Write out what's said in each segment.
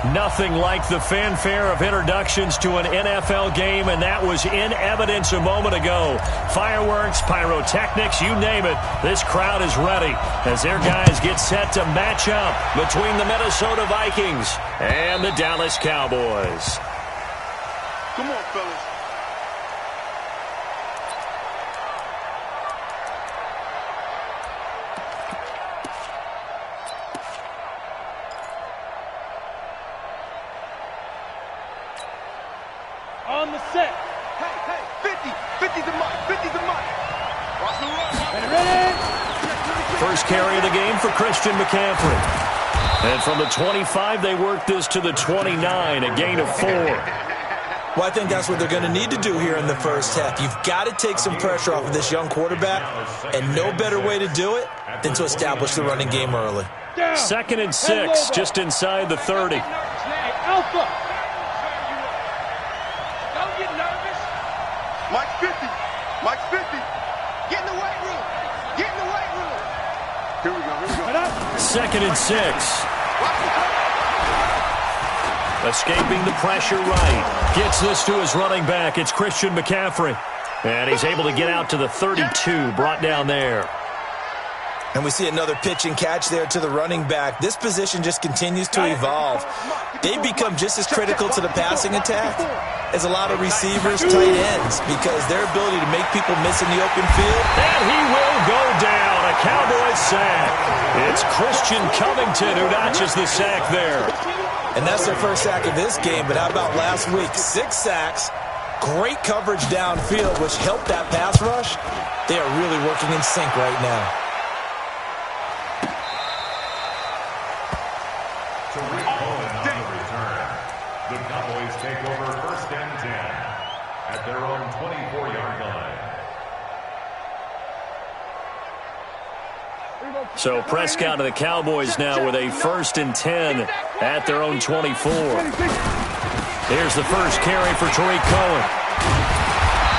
Nothing like the fanfare of introductions to an NFL game, and that was in evidence a moment ago. Fireworks, pyrotechnics, you name it. This crowd is ready as their guys get set to match up between the Minnesota Vikings and the Dallas Cowboys. Come on, fellas. On the set. Hey, 50's a mark, 50's a mark. Watch the run. Ready? First carry of the game for Christian McCaffrey. And from the 25, they work this to the 29, a gain of 4. Well, I think that's what they're going to need to do here in the first half. You've got to take some pressure off of this young quarterback, and no better way to do it than to establish the running game early. Down. 2nd and 6, just inside the 30. Alpha. Mike's 50. Mike's 50. Get in the weight room. Get in the weight room. Here we go. Here we go. 2nd and 6. Escaping the pressure right. Gets this to his running back. It's Christian McCaffrey. And he's able to get out to the 32, brought down there. And we see another pitch and catch there to the running back. This position just continues to evolve. They become just as critical to the passing attack as a lot of receivers, tight ends, because their ability to make people miss in the open field. And he will go down. A Cowboys sack. It's Christian Covington who notches the sack there. And that's their first sack of this game, but how about last week? 6 sacks, great coverage downfield, which helped that pass rush. They are really working in sync right now. The Cowboys take over 1st and 10 at their own 24-yard line. So Prescott and the Cowboys now with a 1st and 10 at their own 24. Here's the first carry for Tariq Cohen.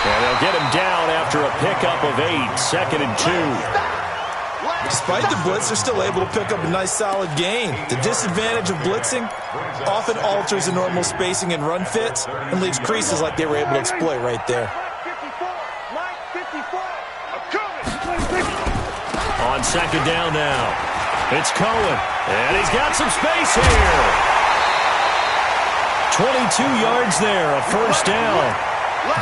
And they'll get him down after a pickup of 8, 2nd and 2. Despite the blitz, they're still able to pick up a nice, solid gain. The disadvantage of blitzing often alters the normal spacing and run fits and leaves creases like they were able to exploit right there. On 2nd down now, it's Cohen, and he's got some space here. 22 yards there, a 1st down.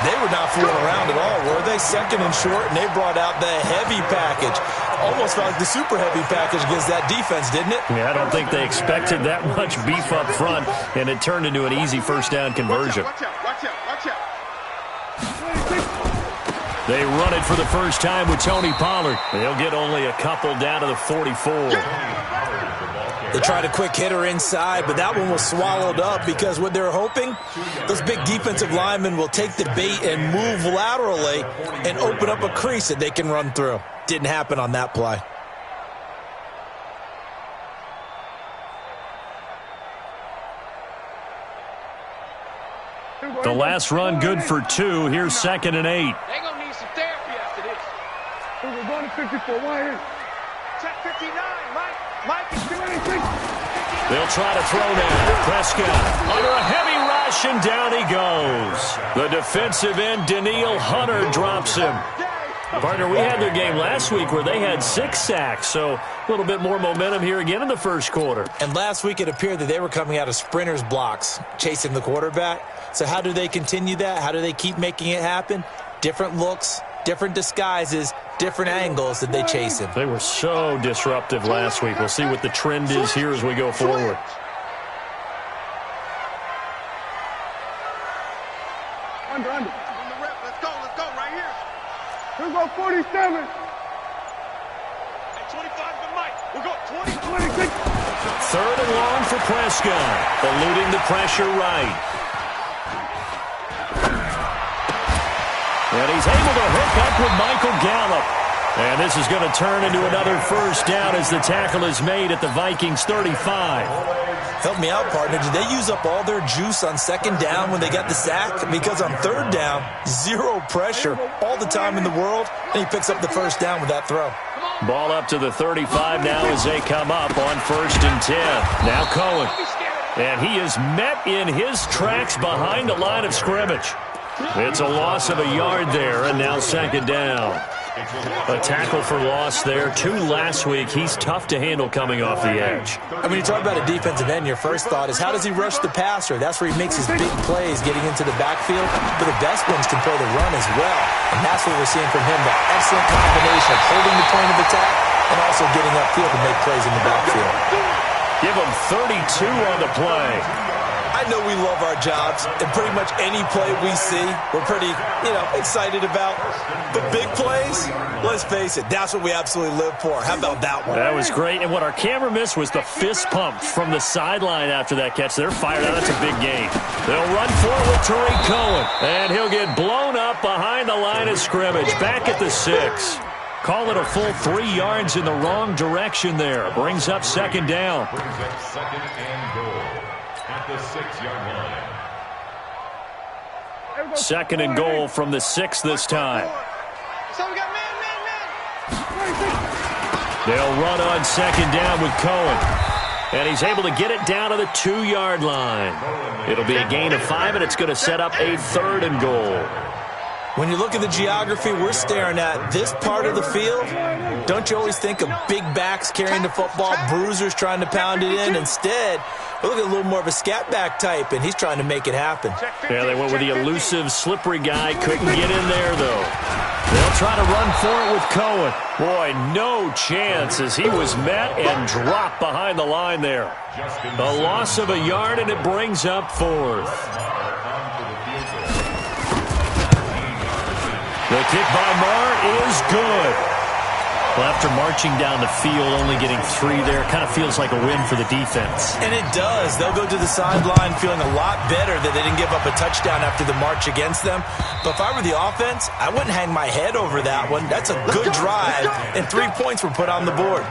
They were not fooling around at all, were they? 2nd and short, and they brought out the heavy package. Almost felt like the super heavy package against that defense, didn't it? Yeah, I don't think they expected that much beef up front, and it turned into an easy 1st down conversion. Watch out. They run it for the first time with Tony Pollard. They'll get only a couple down to the 44. They tried a quick hitter inside, but that one was swallowed up because what they're hoping, those big defensive linemen will take the bait and move laterally and open up a crease that they can run through. Didn't happen on that play. The last run good for 2. Here's 2nd and 8. They're going to need some therapy after this. We're going to 54. Why here? Check 59. Mike is 56. They'll try to throw now. Prescott under a heavy rush, and down he goes. The defensive end, Danielle Hunter, drops him. Partner, we had their game last week where they had 6 sacks, so a little bit more momentum here again in the first quarter. And last week it appeared that they were coming out of sprinters blocks, chasing the quarterback. So how do they continue that? How do they keep making it happen? Different looks, different disguises, different angles that they chase him. They were so disruptive last week. We'll see what the trend is here as we go forward. Under. Let's go right here. Here we go, 47. At 25 to Mike. We'll go 26. 3rd and long for Prescott, eluding the pressure right. And he's able to hook up with Michael Gallup. And this is going to turn into another 1st down as the tackle is made at the Vikings 35. Help me out, partner. Did they use up all their juice on 2nd down when they got the sack? Because on 3rd down, 0 pressure all the time in the world, and he picks up the 1st down with that throw. Ball up to the 35 now as they come up on 1st and 10. Now Cohen. And he is met in his tracks behind the line of scrimmage. It's a loss of a yard there, and now second down. A tackle for loss there. 2 last week. He's tough to handle coming off the edge. And when you talk about a defensive end, your first thought is, how does he rush the passer? That's where he makes his big plays, getting into the backfield. But the best ones can play the run as well. And that's what we're seeing from him, that excellent combination of holding the point of attack and also getting upfield to make plays in the backfield. Give him 32 on the play. I know we love our jobs, and pretty much any play we see, we're pretty, excited about. But big plays, let's face it, that's what we absolutely live for. How about that one? That was great. And what our camera missed was the fist pump from the sideline after that catch. They're fired out. That's a big gain. They'll run for it with Tariq Cohen. And he'll get blown up behind the line of scrimmage. Back at the 6. Call it a full 3 yards in the wrong direction there. Brings up second down. Brings up second and goal at the 6-yard line. Second and goal from the 6 this time. So we got man. They'll run on second down with Cohen. And he's able to get it down to the 2-yard line. It'll be a gain of 5, and it's going to set up a 3rd and goal. When you look at the geography we're staring at, this part of the field, don't you always think of big backs carrying the football, bruisers trying to pound it in? Instead, we're looking at a little more of a scat back type, and he's trying to make it happen. Yeah, they went with the elusive, slippery guy. Couldn't get in there, though. They'll try to run for it with Cohen. Boy, no chance as he was met and dropped behind the line there. A loss of a yard, and it brings up 4th. The kick by Marr is good. Well, after marching down the field, only getting 3 there, kind of feels like a win for the defense. And it does. They'll go to the sideline feeling a lot better that they didn't give up a touchdown after the march against them. But if I were the offense, I wouldn't hang my head over that one. That's a good drive, and 3 points were put on the board.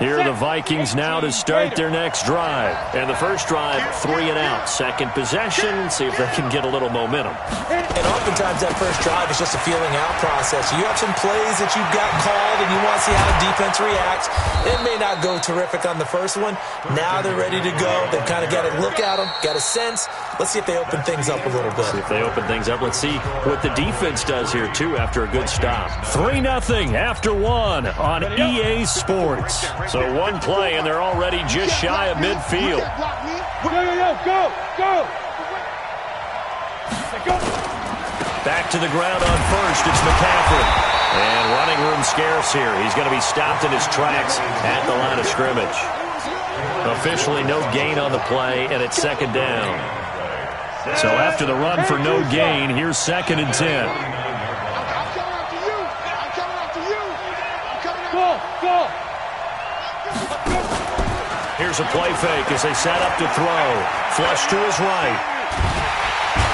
Here are the Vikings now to start their next drive. And the first drive, 3 and out. Second possession, see if they can get a little momentum. And oftentimes that first drive is just a feeling out process. You have some plays that you've got called and you want to see how the defense reacts. It may not go terrific on the first one. Now they're ready to go. They've kind of got to look at them, got a sense. Let's see if they open things up a little bit. See if they open things up. Let's see what the defense does here, too, after a good stop. 3-0 after 1 on EA Sports. So 1 play, and they're already just shy of midfield. Go! Back to the ground on first. It's McCaffrey. And running room scarce here. He's going to be stopped in his tracks at the line of scrimmage. Officially no gain on the play, and it's second down. So after the run for no gain, here's 2nd and 10. Go! Here's a play fake as they set up to throw. Flush to his right.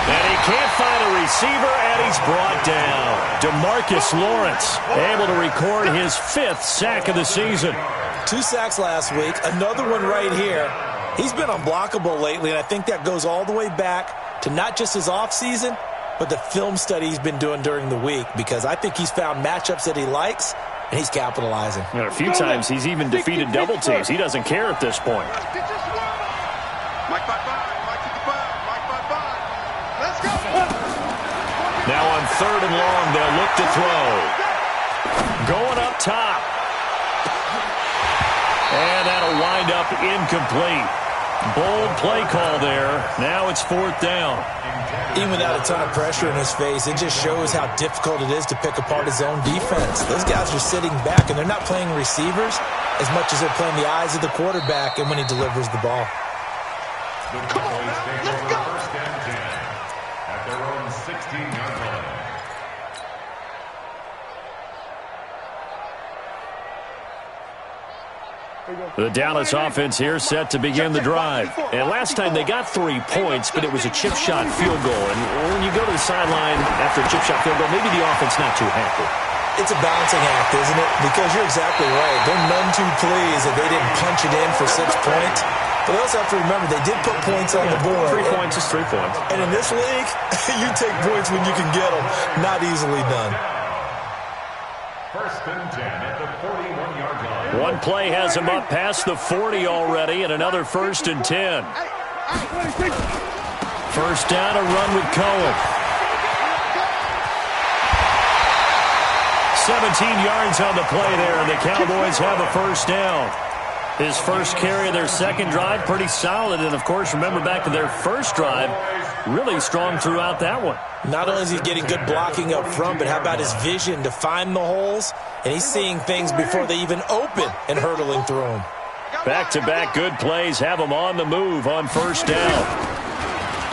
And he can't find a receiver, and he's brought down. DeMarcus Lawrence able to record his 5th sack of the season. 2 sacks last week, another one right here. He's been unblockable lately, and I think that goes all the way back to not just his offseason, but the film study he's been doing during the week, because I think he's found matchups that he likes, and he's capitalizing. And a few times he's even defeated double teams. He doesn't care at this point. Mike 5-5. Let's go. Now on 3rd and long, they'll look to throw. Going up top. And that'll wind up incomplete. Bold play call there. Now it's 4th down. Even without a ton of pressure in his face, it just shows how difficult it is to pick apart his own defense. Those guys are sitting back, and they're not playing receivers as much as they're playing the eyes of the quarterback and when he delivers the ball. Come on, let's go. First and 10 at their own 16-yard line. The Dallas offense here set to begin the drive. And last time they got 3 points, but it was a chip shot field goal. And when you go to the sideline after a chip shot field goal, maybe the offense not too happy. It's a balancing act, isn't it? Because you're exactly right. They're none too pleased that they didn't punch it in for 6 points. But we also have to remember they did put points on the board. 3 points is 3 points. And in this league, you take points when you can get them. Not easily done. First and 10 at the 41-yard line. One play has him up past the 40 already, and another first and 10. First down, a run with Cohen. 17 yards on the play there, and the Cowboys have a first down. His first carry of their second drive, pretty solid. And, of course, remember back to their first drive, really strong throughout that one. Not only is he getting good blocking up front, but how about his vision to find the holes? And he's seeing things before they even open and hurtling through them. Back-to-back good plays have him on the move on first down.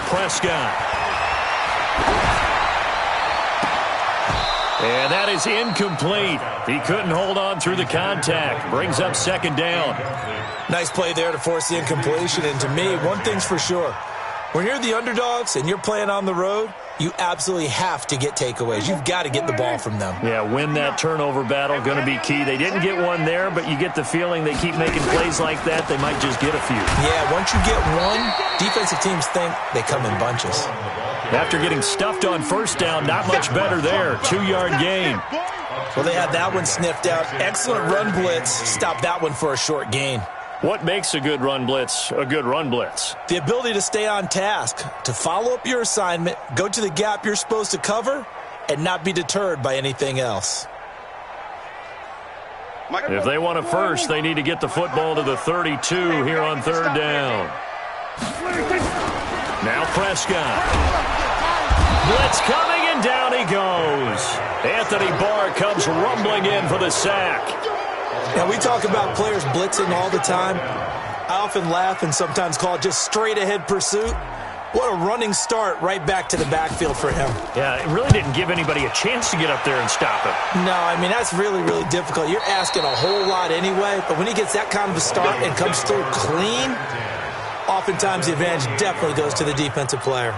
Prescott. And that is incomplete. He couldn't hold on through the contact. Brings up second down. Nice play there to force the incompletion. And to me, one thing's for sure. When you're the underdogs and you're playing on the road, you absolutely have to get takeaways. You've got to get the ball from them. Yeah, win that turnover battle, going to be key. They didn't get one there, but you get the feeling they keep making plays like that, they might just get a few. Yeah, once you get one, defensive teams think they come in bunches. After getting stuffed on first down, not much better there. 2-yard gain. Well, they had that one sniffed out. Excellent run blitz. Stop that one for a short gain. What makes a good run blitz a good run blitz? The ability to stay on task, to follow up your assignment, go to the gap you're supposed to cover, and not be deterred by anything else. If they want a first, they need to get the football to the 32 here on third down. Now Prescott. Blitz coming, and down he goes. Anthony Barr comes rumbling in for the sack. Now, we talk about players blitzing all the time. I often laugh and sometimes call it just straight-ahead pursuit. What a running start right back to the backfield for him. Yeah, it really didn't give anybody a chance to get up there and stop him. No, I mean, that's really, really difficult. You're asking a whole lot anyway, but when he gets that kind of a start and comes through clean, oftentimes the advantage definitely goes to the defensive player.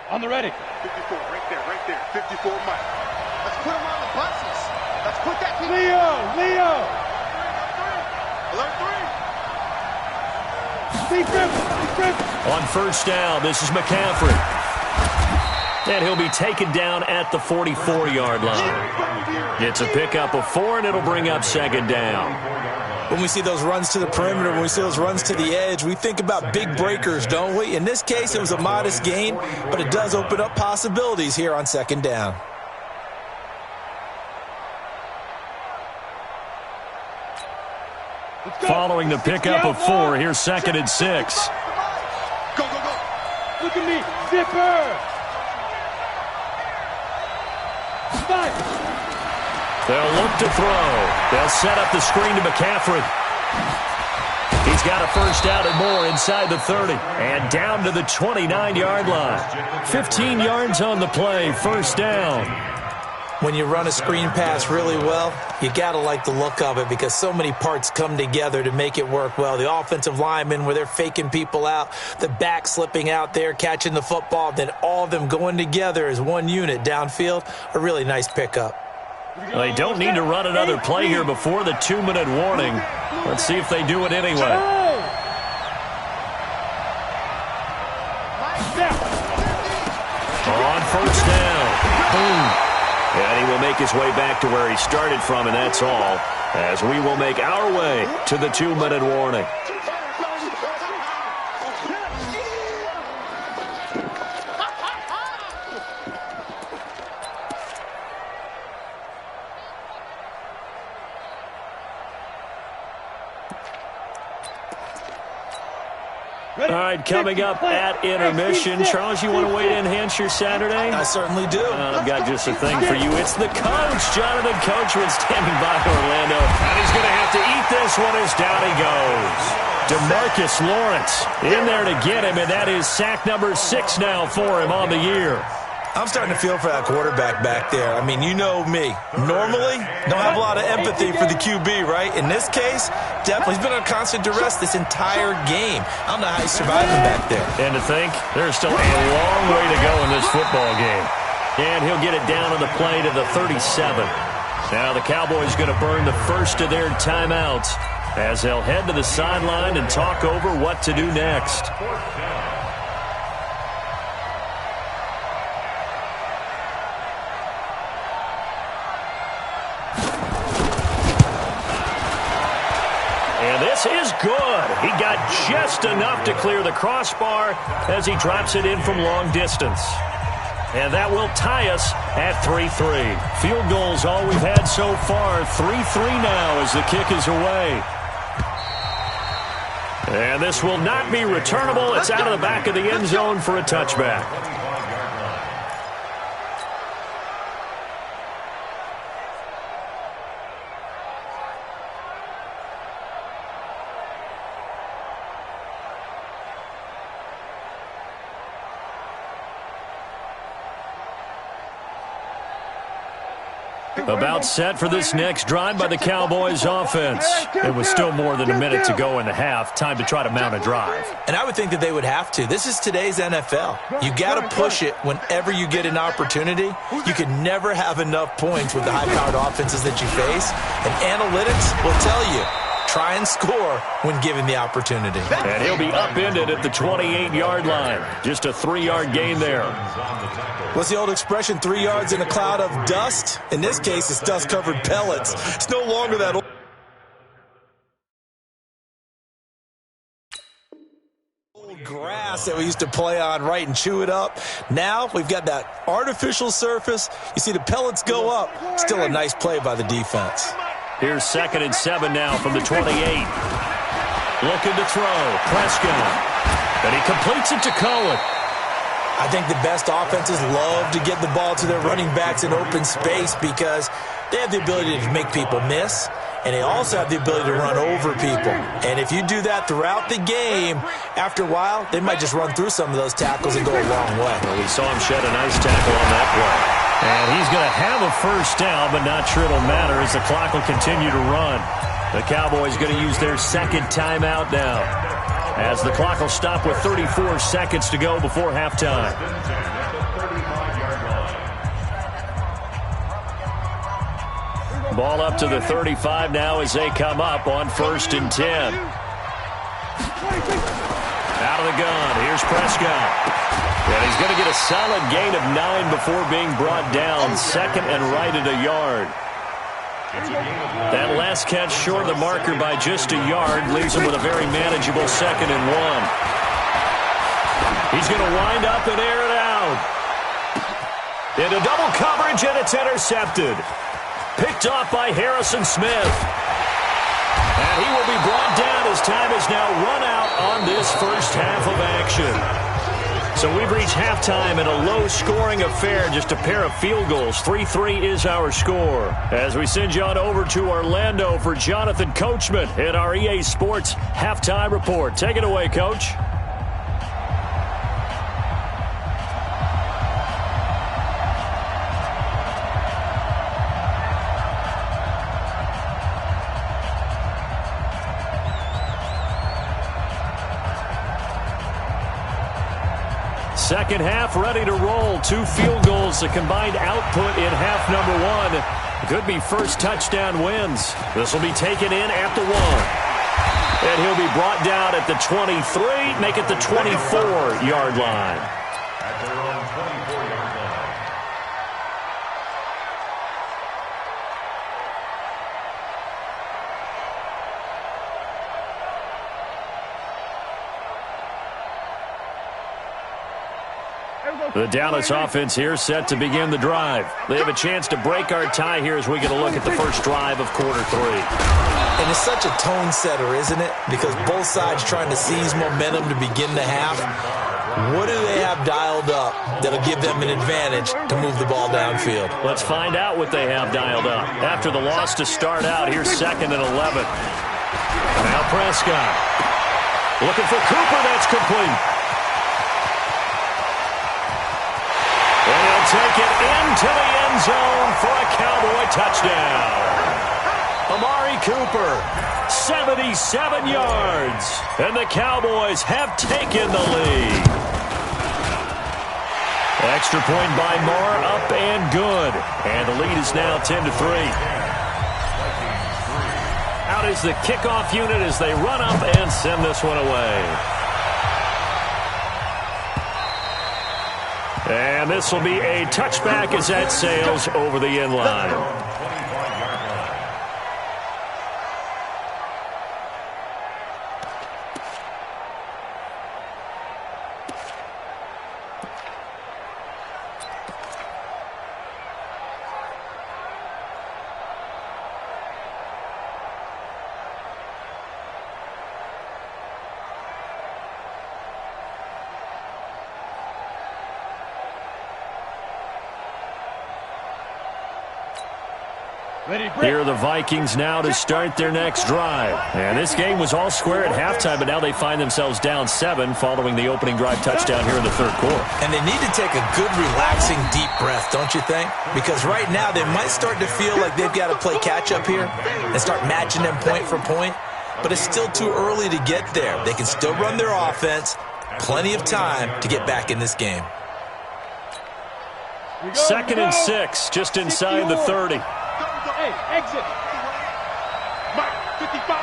On the ready. 54, right there. 54, Mike. Let's put him on the buses. Let's put that team. Leo. Alert 3. On first down, this is McCaffrey. And he'll be taken down at the 44-yard line. It's a pickup of 4, and it'll bring up second down. When we see those runs to the perimeter, when we see those runs to the edge, we think about big breakers, don't we? In this case, it was a modest gain, but it does open up possibilities here on second down. Following the pickup of 4, here's second and 6. Go. Look at me. Zipper. Spot. They'll look to throw. They'll set up the screen to McCaffrey. He's got a first down and more inside the 30. And down to the 29-yard line. 15 yards on the play, first down. When you run a screen pass really well, you got to like the look of it because so many parts come together to make it work well. The offensive linemen, where they're faking people out, the back slipping out there, catching the football, then all of them going together as one unit downfield, a really nice pickup. They don't need to run another play here before the 2-minute warning. Let's see if they do it anyway. On first down. Boom. And he will make his way back to where he started from, and that's all, as we will make our way to the 2-minute warning. All right, coming up at intermission. Charles, you want to weigh in, enhance your Saturday? I certainly do. I've got just a thing for you. It's the coach, Jonathan Coachman, standing by Orlando. And he's going to have to eat this one as down he goes. DeMarcus Lawrence in there to get him, and that is sack number 6 now for him on the year. I'm starting to feel for that quarterback back there. I mean, you know me. Normally, don't have a lot of empathy for the QB, right? In this case, definitely he's been under constant duress this entire game. I don't know how he's surviving back there. And to think, there's still a long way to go in this football game. And he'll get it down on the play to the 37. Now the Cowboys going to burn the first of their timeouts. as they'll head to the sideline and talk over what to do next. And this is good. He got just enough to clear the crossbar as he drops it in from long distance. And that will tie us at 3-3. Field goals all we've had so far. 3-3 now as the kick is away. And this will not be returnable. It's out of the back of the end zone for a touchback. About set for this next drive by the Cowboys offense. It was still more than a minute to go in the half. Time to try to mount a drive. And I would think that they would have to. This is today's NFL. You got to push it whenever you get an opportunity. You can never have enough points with the high-powered offenses that you face. And analytics will tell you, try and score when given the opportunity. And he'll be upended at the 28-yard line. Just a 3-yard gain there. What's the old expression, 3 yards in a cloud of dust? In this case, it's dust-covered pellets. It's no longer that old grass that we used to play on, right, and chew it up. Now we've got that artificial surface. You see the pellets go up. Still a nice play by the defense. Here's 2nd and 7 now from the 28. Looking to throw. Prescott. And he completes it to Cohen. I think the best offenses love to get the ball to their running backs in open space because they have the ability to make people miss, and they also have the ability to run over people. And if you do that throughout the game, after a while, they might just run through some of those tackles and go a long way. Well, we saw him shed a nice tackle on that play. And he's going to have a first down, but not sure it'll matter as the clock will continue to run. The Cowboys going to use their second timeout now, as the clock will stop with 34 seconds to go before halftime. Ball up to the 35 now as they come up on 1st and 10. Out of the gun, here's Prescott. And he's going to get a solid gain of 9 before being brought down. 2nd and right at a yard. That last catch short of the marker by just a yard leaves him with a very manageable 2nd and 1. He's going to wind up and air it out. Into double coverage, and it's intercepted. Picked off by Harrison Smith. And he will be brought down as time is now run out on this first half of action. So we've reached halftime in a low-scoring affair, just a pair of field goals. 3-3 is our score. As we send you on over to Orlando for Jonathan Coachman in our EA Sports Halftime Report. Take it away, Coach. Second half ready to roll. 2 field goals, the combined output in half number 1. Could be first touchdown wins. This will be taken in at the 1. And he'll be brought down at the 23, make it the 24-yard line. At their own 24-yard line. The Dallas offense here set to begin the drive. They have a chance to break our tie here as we get a look at the first drive of quarter 3. And it's such a tone setter, isn't it? Because both sides trying to seize momentum to begin the half. What do they have dialed up that'll give them an advantage to move the ball downfield? Let's find out what they have dialed up. After the loss to start out, here's 2nd and 11. Now Prescott. Looking for Cooper, that's complete. And he'll take it into the end zone for a Cowboy touchdown. Amari Cooper, 77 yards. And the Cowboys have taken the lead. Extra point by Moore, up and good. And the lead is now 10-3. Out is the kickoff unit as they run up and send this one away. And this will be a touchback as that sails over the end line. Here are the Vikings now to start their next drive. And this game was all square at halftime, but now they find themselves down 7 following the opening drive touchdown here in the third quarter. And they need to take a good, relaxing, deep breath, don't you think? Because right now they might start to feel like they've got to play catch-up here and start matching them point for point. But it's still too early to get there. They can still run their offense. Plenty of time to get back in this game. 2nd and 6, just inside the 30. Hey, exit. Mike, 55.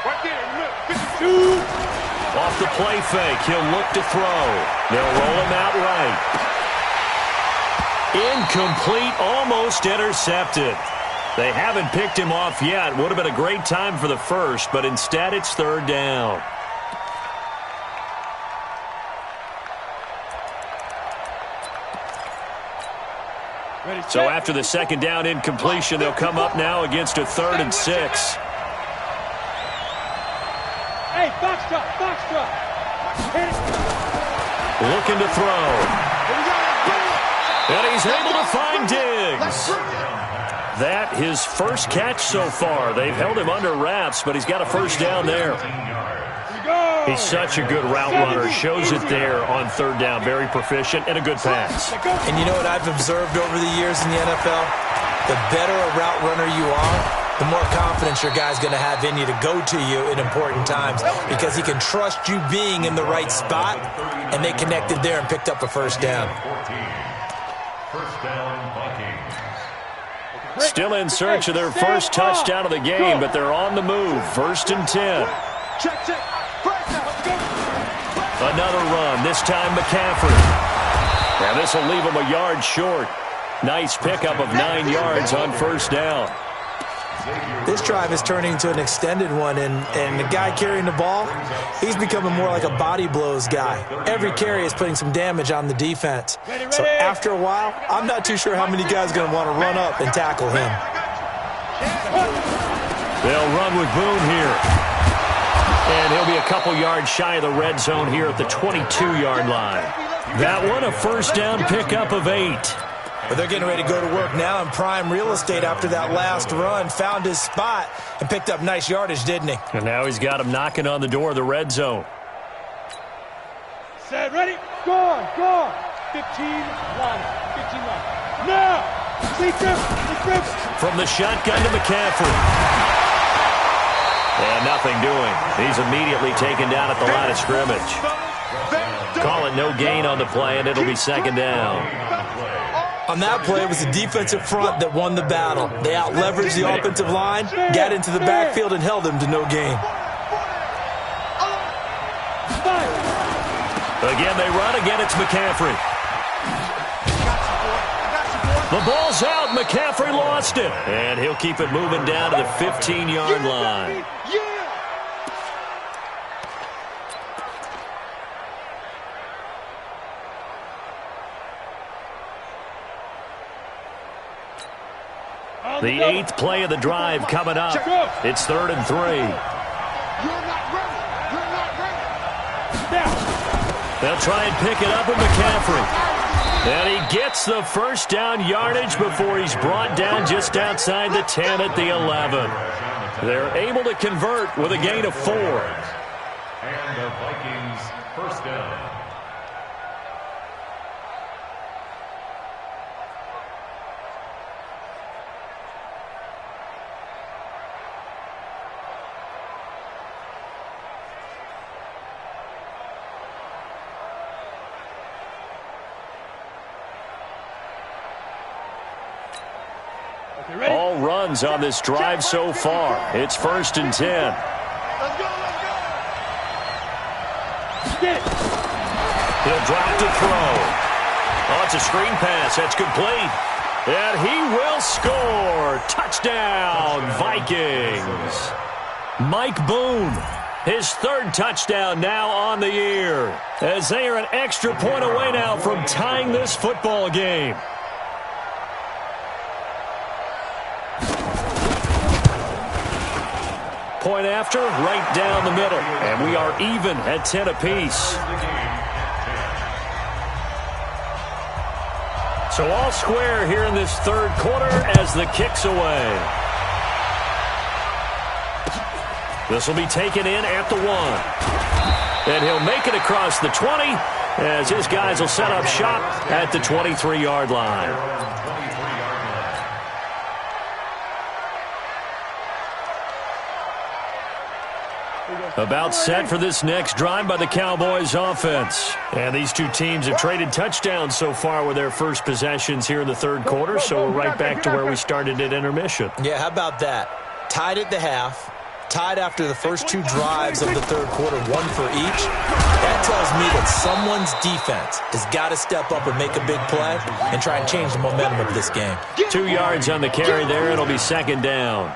Right there in the middle. 52. Off the play fake, he'll look to throw. They'll roll him out right. Incomplete, almost intercepted. They haven't picked him off yet. Would have been a great time for the first, but instead it's 3rd down. So after the 2nd down incompletion, they'll come up now against a 3rd and 6. Hey, box drop. Looking to throw. And he's able to find Diggs. That his first catch so far. They've held him under wraps, but he's got a 1st down there. He's such a good route runner. Shows it there on 3rd down. Very proficient and a good pass. And you know what I've observed over the years in the NFL? The better a route runner you are, the more confidence your guy's going to have in you to go to you in important times because he can trust you being in the right spot, and they connected there and picked up a 1st down. First down, Vikings. Still in search of their first touchdown of the game, but they're on the move. 1st and 10. Check. Another run, this time McCaffrey. Now this will leave him a yard short. Nice pickup of 9 yards on 1st down. This drive is turning into an extended one, and the guy carrying the ball, he's becoming more like a body blows guy. Every carry is putting some damage on the defense. So after a while, I'm not too sure how many guys are going to want to run up and tackle him. They'll run with Boone here. And he'll be a couple yards shy of the red zone here at the 22-yard line. That one, a 1st down pickup of 8. But they're getting ready to go to work now in prime real estate after that last run. Found his spot and picked up nice yardage, didn't he? And now he's got him knocking on the door of the red zone. Set, ready, go on. 15 line. Now, sequence. From the shotgun to McCaffrey. And nothing doing. He's immediately taken down at the line of scrimmage. Call it no gain on the play, and it'll be 2nd down. On that play, it was the defensive front that won the battle. They out-leveraged the offensive line, got into the backfield, and held them to no gain. Again, they run. Again, it's McCaffrey. The ball's out. McCaffrey lost it. And he'll keep it moving down to the 15-yard line. The 8th play of the drive coming up. It's 3rd and 3. You're not ready. They'll try and pick it up with McCaffrey. And he gets the 1st down yardage before he's brought down just outside the 10 at the 11. They're able to convert with a gain of 4. And the Vikings 1st down. All run runs on this drive so far. It's 1st and 10. Let's go, let's go. He'll drop to throw. Oh, it's a screen pass. That's complete. And he will score. Touchdown, Vikings. Mike Boone, his 3rd touchdown now on the year, as they are an extra point away now from tying this football game. Point after, right down the middle. And we are even at 10 apiece. So all square here in this 3rd quarter as the kick's away. This will be taken in at the 1. And he'll make it across the 20 as his guys will set up shop at the 23-yard line. About set for this next drive by the Cowboys offense. And these two teams have traded touchdowns so far with their first possessions here in the 3rd quarter, so we're right back to where we started at intermission. Yeah, how about that? Tied at the half, tied after the first 2 drives of the 3rd quarter, 1 for each. That tells me that someone's defense has got to step up and make a big play and try and change the momentum of this game. 2 yards on the carry there. It'll be 2nd down.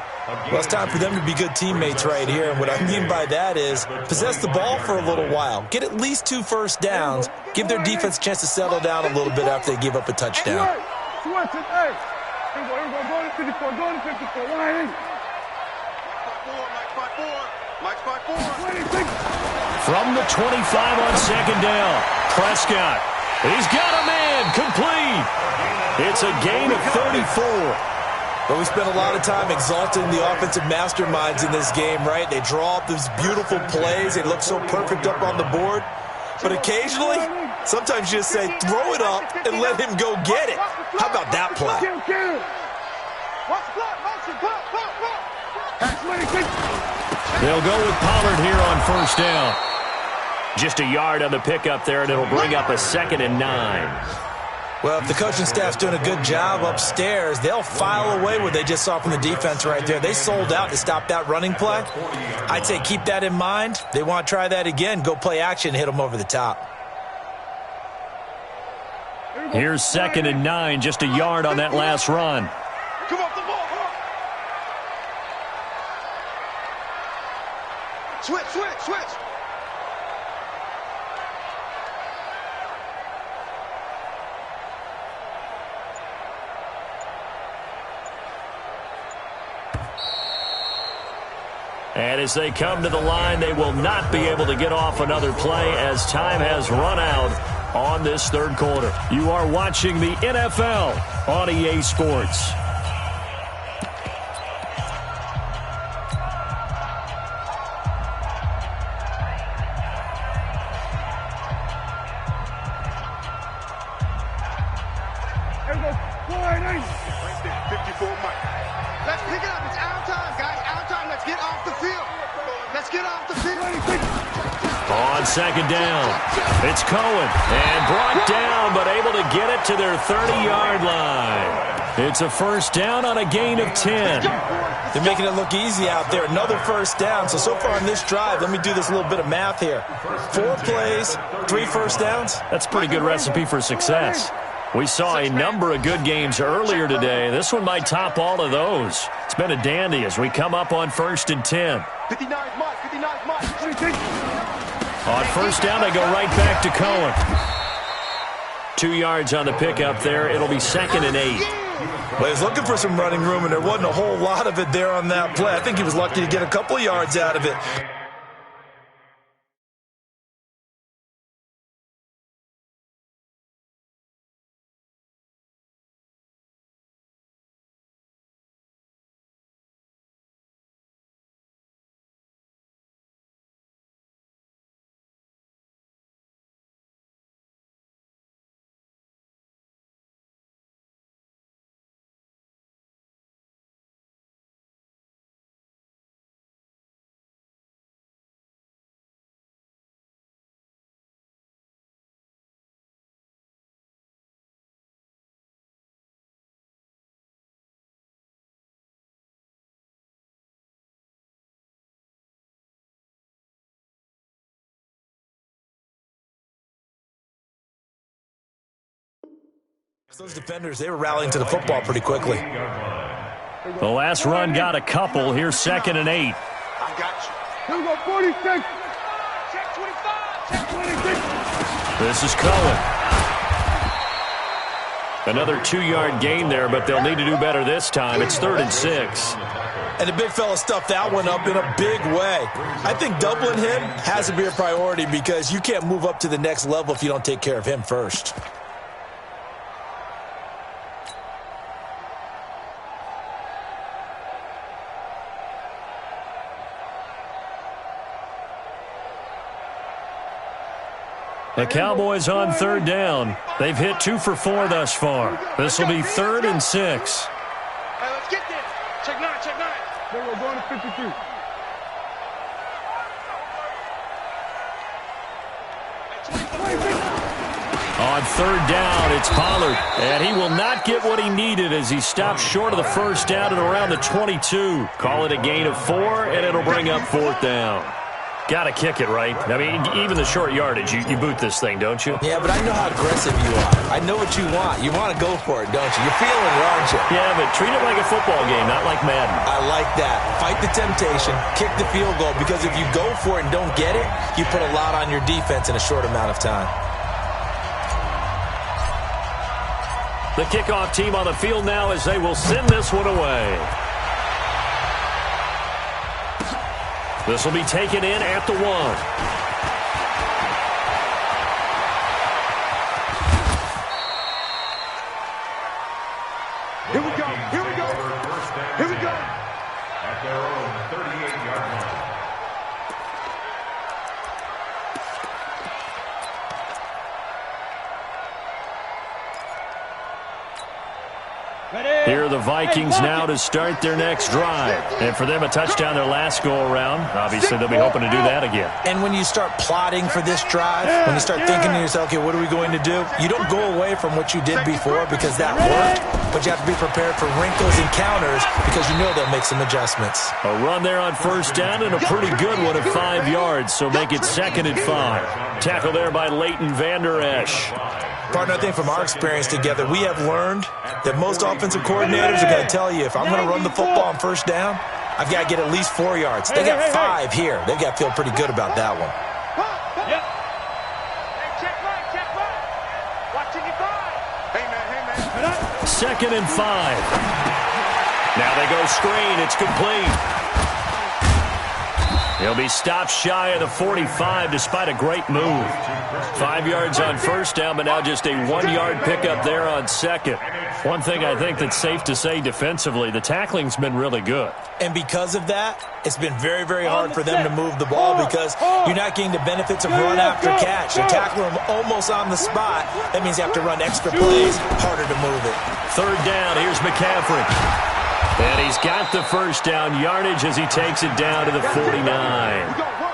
Well, it's time for them to be good teammates right here. And what I mean by that is possess the ball for a little while. Get at least 2 first downs. Give their defense a chance to settle down a little bit after they give up a touchdown. Go to 54, go to 54. Why? 5-4, Mike 5-4. From the 25 on 2nd down, Prescott. He's got a man complete. It's a gain of 34. But we spent a lot of time exalting the offensive masterminds in this game, right? They draw up these beautiful plays. They look so perfect up on the board. But occasionally, sometimes you just say, throw it up and let him go get it. How about that play? They'll go with Pollard here on 1st down. Just a yard on the pickup there, and it'll bring up a 2nd and 9. Well, if the coaching staff's doing a good job upstairs, they'll file away what they just saw from the defense right there. They sold out to stop that running play. I'd say keep that in mind. They want to try that again. Go play action, hit them over the top. Here's 2nd and 9, just a yard on that last run. Come off the ball. Switch. And as they come to the line, they will not be able to get off another play as time has run out on this 3rd quarter. You are watching the NFL on EA Sports. Let's pick it up. It's out time, guys. Out time. Let's get off the field. Let's get off the field. On 2nd down, it's Cohen. And brought down, but able to get it to their 30-yard line. It's a 1st down on a gain of 10. They're making it look easy out there. Another 1st down. So far on this drive, let me do this little bit of math here. 4 plays, 3 1st downs. That's a pretty good recipe for success. We saw a number of good games earlier today. This one might top all of those. It's been a dandy as we come up on 1st and 10. 59's Mike. 59's Mike. On 1st down, they go right back to Cohen. 2 yards on the pickup there. It'll be 2nd and 8. Well, he was looking for some running room, and there wasn't a whole lot of it there on that play. I think he was lucky to get a couple of yards out of it. Those defenders, they were rallying to the football pretty quickly. The last run got a couple. Here's 2nd and 8. I got you. Here we go, 46. Check 25. Check 26. This is Cohen. Another 2-yard gain there, but they'll need to do better this time. It's 3rd and 6. And the big fella stuffed that one up in a big way. I think doubling him has to be a priority because you can't move up to the next level if you don't take care of him first. The Cowboys on 3rd down. They've hit 2 for 4 thus far. This will be 3rd and 6. Hey, let's get this. Check 9, check 9. Here we go, going to 53. On 3rd down, it's Pollard. And he will not get what he needed as he stops short of the 1st down at around the 22. Call it a gain of 4, and it'll bring up 4th down. Got to kick it, right? I mean, even the short yardage, you boot this thing, don't you? Yeah, but I know how aggressive you are. I know what you want. You want to go for it, don't you? You're feeling it, aren't you? Yeah, but treat it like a football game, not like Madden. I like that. Fight the temptation. Kick the field goal, because if you go for it and don't get it, you put a lot on your defense in a short amount of time. The kickoff team on the field now as they will send this one away. This will be taken in at the 1. Here we go. Here we go. Here we go. At their own 38-yard line. Here are the Vikings now to start their next drive. And for them, a touchdown their last go-around. Obviously, they'll be hoping to do that again. And when you start plotting for this drive, when you start thinking to yourself, okay, what are we going to do? You don't go away from what you did before because that worked, but you have to be prepared for wrinkles and counters because you know they'll make some adjustments. A run there on 1st down and a pretty good one at 5 yards, so make it 2nd and 5. Tackle there by Leighton Vander Esch. Partner, I think from our experience together, we have learned that most offensive coordinators are going to tell you, if I'm going to run the football on 1st down, I've got to get at least 4 yards. They got 5 here. They've got to feel pretty good about that one. Yep. Hey, check right. Watching you drive. Hey, man. 2nd and 5. Now they go screen. It's complete. He'll be stopped shy of the 45 despite a great move. 5 yards on 1st down, but now just a 1-yard pickup there on 2nd. One thing I think that's safe to say defensively, the tackling's been really good. And because of that, it's been very, very hard for them to move the ball because you're not getting the benefits of run after catch. You tackle them almost on the spot. That means you have to run extra plays, harder to move it. 3rd down, here's McCaffrey. And he's got the 1st down yardage as he takes it down to the 49.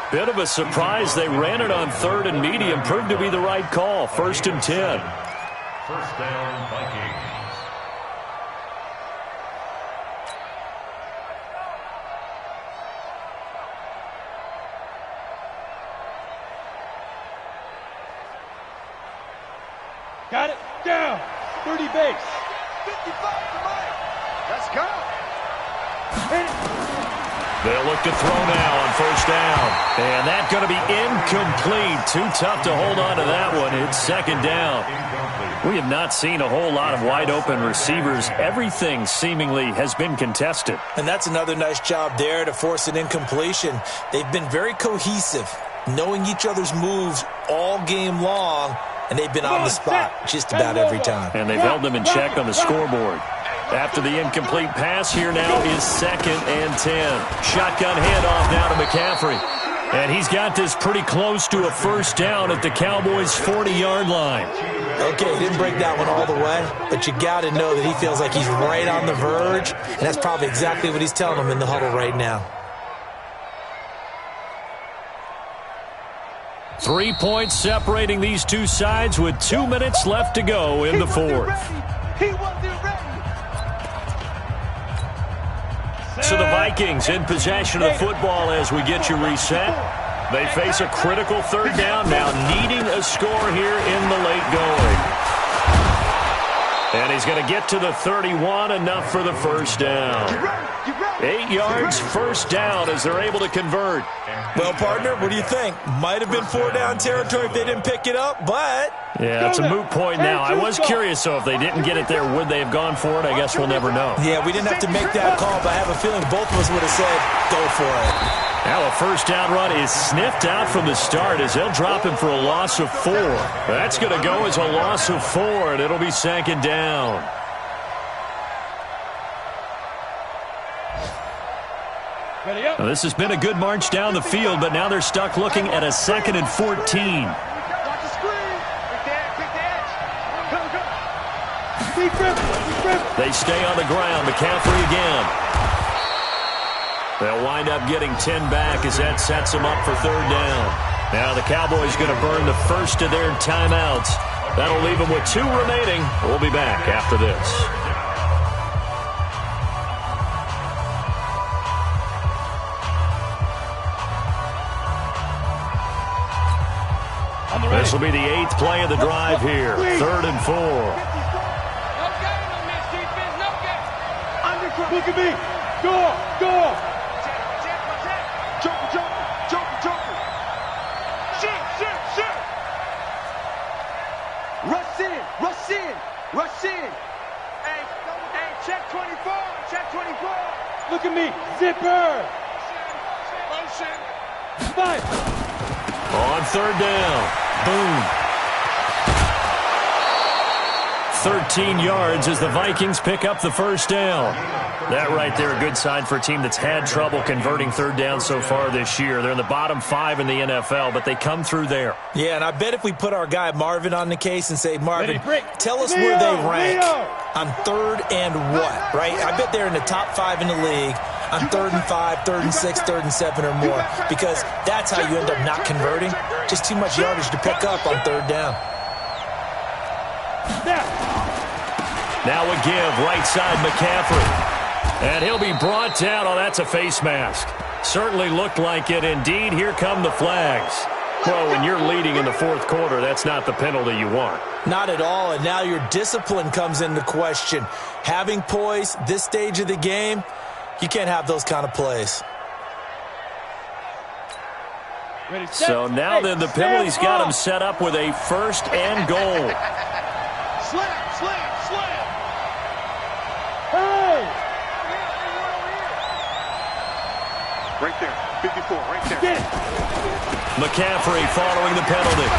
Bit of a surprise. They ran it on 3rd and medium. Proved to be the right call. 1st and 10. 1st down, Vikings. Got it. Down. 30 base. 55 to Mike. Let's go. They'll look to throw now on 1st down. And that's going to be incomplete. Too tough to hold on to that one. It's 2nd down. We have not seen a whole lot of wide-open receivers. Everything seemingly has been contested. And that's another nice job there to force an incompletion. They've been very cohesive, knowing each other's moves all game long, and they've been on the spot just about every time. And they've held them in check on the scoreboard. After the incomplete pass, here now is 2nd and 10. Shotgun handoff now to McCaffrey. And he's got this pretty close to a 1st down at the Cowboys' 40-yard line. Okay, he didn't break that one all the way, but you got to know that he feels like he's right on the verge, and that's probably exactly what he's telling them in the huddle right now. 3 points separating these two sides with 2 minutes left to go in the 4th. He wasn't ready. So the Vikings in possession of the football as we get you reset. They face a critical 3rd down now, needing a score here in the late going. going to get to the 31, enough for the first down. 8 yards, first down as they're able to convert. Well, partner, what do you think? Might have been 4-down territory if they didn't pick it up, but... Yeah, it's a moot point now. I was curious, though, if they didn't get it there, would they have gone for it? I guess we'll never know. Yeah, we didn't have to make that call, but I have a feeling both of us would have said, go for it. Now a first down run is sniffed out from the start as they'll drop him for a loss of 4. That's going to go as a loss of 4, and it'll be second down. Now, this has been a good march down the field, but now they're stuck looking at a 2nd and 14. They stay on the ground. McCaffrey again. They'll wind up getting 10 back as that sets them up for third down. Now the Cowboys going to burn the first of their timeouts. That'll leave them with 2 remaining. We'll be back after this. This will be the 8th play of the drive here. 3rd and 4. Look at me. Go. Jumper. Shit. Rush in. Hey, check 24. Look at me. Zipper. Motion. Fight. On 3rd down. Boom. 13 yards as the Vikings pick up the first down. That right there, a good sign for a team that's had trouble converting third down so far this year. They're in the bottom 5 in the NFL, but they come through there. Yeah, and I bet if we put our guy Marvin on the case and say, Marvin, tell us where they rank on 3rd and what, right? I bet they're in the top 5 in the league on 3rd and 5, 3rd and 6, 3rd and 7 or more, because that's how you end up not converting. Just too much yardage to pick up on 3rd down. Now a give, right side McCaffrey. And he'll be brought down. Oh, that's a face mask. Certainly looked like it. Indeed, here come the flags. Well, when you're leading in the 4th quarter, that's not the penalty you want. Not at all, and now your discipline comes into question. Having poise this stage of the game, you can't have those kind of plays. So now then, the penalty's got him set up with a 1st and goal. Slam. Hey! Right there, 54, right there. McCaffrey following the penalty.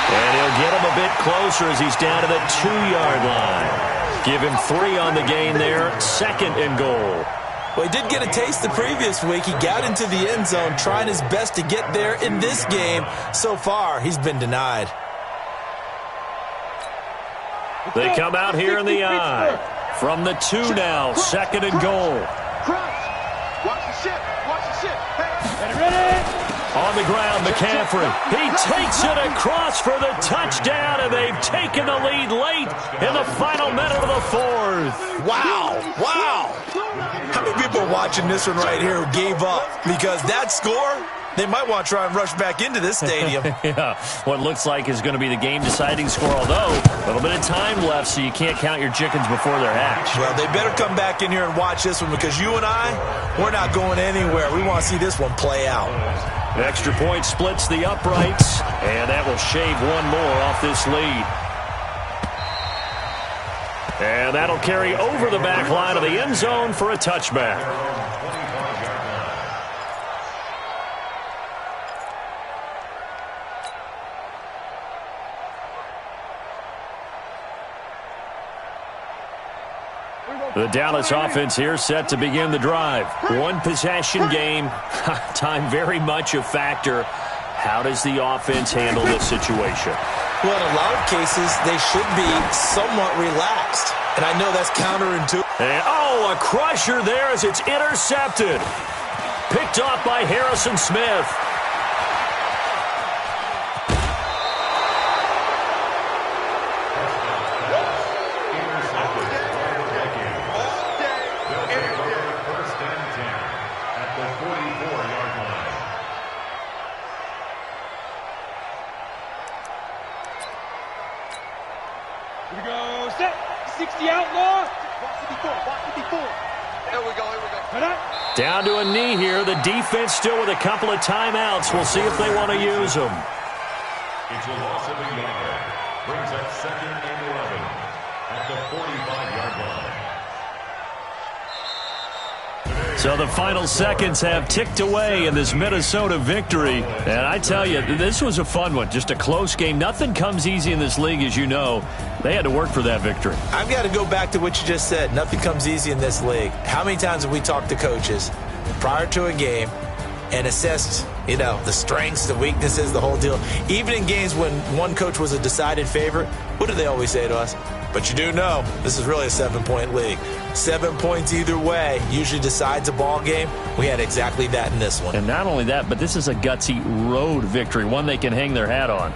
And he'll get him a bit closer as he's down to the 2-yard line. Give him 3 on the gain there, 2nd and goal. Well, he did get a taste the previous week. He got into the end zone trying his best to get there in this game. So far, he's been denied. They come out here in the eye. From the 2 now, 2nd and goal. Watch the ship. Ready? On the ground, McCaffrey. He takes it across for the touchdown, and they've taken the lead late in the final minute of the 4th. Wow. How many people are watching this one right here who gave up? Because that score, they might want to try and rush back into this stadium. Yeah, what looks like is going to be the game-deciding score, although a little bit of time left, so you can't count your chickens before they're hatched. Well, they better come back in here and watch this one, because you and I, we're not going anywhere. We want to see this one play out. Extra point splits the uprights, and that will shave 1 more off this lead. And that'll carry over the back line of the end zone for a touchback. The Dallas offense here set to begin the drive. 1-possession game. Time very much a factor. How does the offense handle this situation? Well, in a lot of cases, they should be somewhat relaxed. And I know that's counterintuitive. And, oh, a crusher there as it's intercepted. Picked off by Harrison Smith. 360 outlaw. Here we go. Down to a knee here. The defense still with a couple of timeouts. We'll see if they want to use them. It's a loss of a yard. Brings up 2nd and 11 at the 45-yard line. So the final seconds have ticked away in this Minnesota victory. And I tell you, this was a fun one. Just a close game. Nothing comes easy in this league, as you know. They had to work for that victory. I've got to go back to what you just said. Nothing comes easy in this league. How many times have we talked to coaches prior to a game and assessed, the strengths, the weaknesses, the whole deal? Even in games when one coach was a decided favorite, what do they always say to us? But you do know this is really a 7-point league. 7 points either way usually decides a ball game. We had exactly that in this one. And not only that, but this is a gutsy road victory, one they can hang their hat on.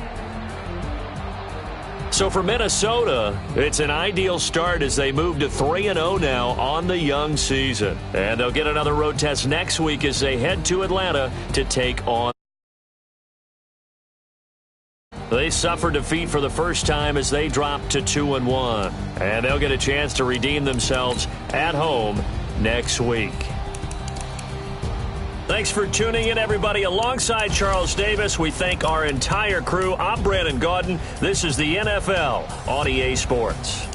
So for Minnesota, it's an ideal start as they move to 3-0 now on the young season. And they'll get another road test next week as they head to Atlanta to take on. They suffered defeat for the first time as they dropped to 2-1. And they'll get a chance to redeem themselves at home next week. Thanks for tuning in, everybody. Alongside Charles Davis, we thank our entire crew. I'm Brandon Gaudin. This is the NFL on EA Sports.